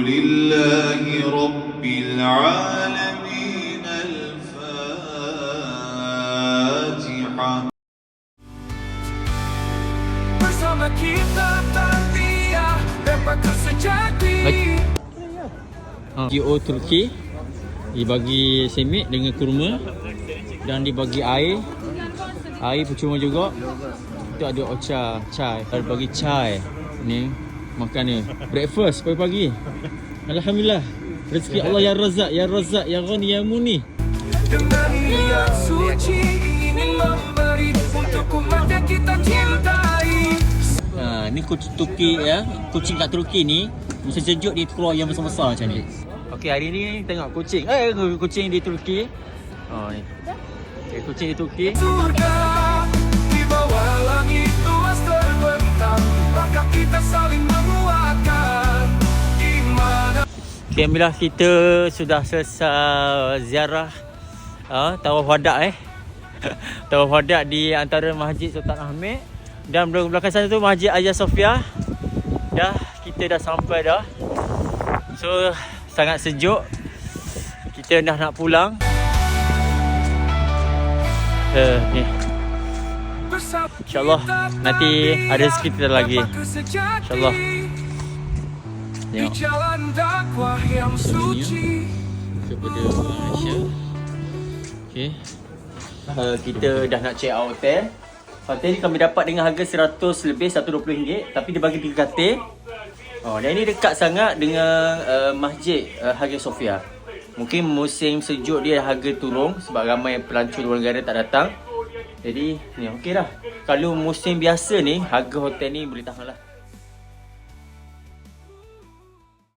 لله رب العالمين. الفاتحة. Bersama kita Tantia dapatkan sejati. GO Turki dibagi semit dengan kurma dan dibagi air percuma juga. Itu ada ocha chai, ada bagi chai ni makan ni breakfast pagi-pagi. Alhamdulillah, rezeki Allah ya Razak ya Razak ya Ghani ya Muni. Dengan niat suci ingin memberi untuk umat yang kita cintai. Ni kucing Turki ya, kucing kat Turki ni musim sejuk dia keluar yang besar-besar macam ni. Okey, hari ni tengok kucing. Kucing di Turki. Ni. Okay, kucing di Turki. Surga di bawah langit luas terbentang, maka kita saling menguatkan iman. Okay, alhamdulillah kita sudah selesai ziarah Tawaf Wadak Tawaf Wadak di antara Masjid Sultan Ahmed dan belakang sana tu Masjid Hagia Sophia. Kita dah sampai dah. So sangat sejuk. Kita dah nak pulang. Ni. InsyaAllah nanti ada rezeki kita lagi. InsyaAllah. Tengok. Jalan dakwah yang suci Kepada Malaysia. Okay. Kita dah nak check out hotel. Hotel ni kami dapat dengan harga 100 lebih, RM120, tapi dia bagi 3 katil. Dan ini dekat sangat dengan Masjid Hagia Sophia. Mungkin musim sejuk dia harga turun sebab ramai pelancong luar negara tak datang. Jadi ni okey dah. Kalau musim biasa ni harga hotel ni boleh tahan lah.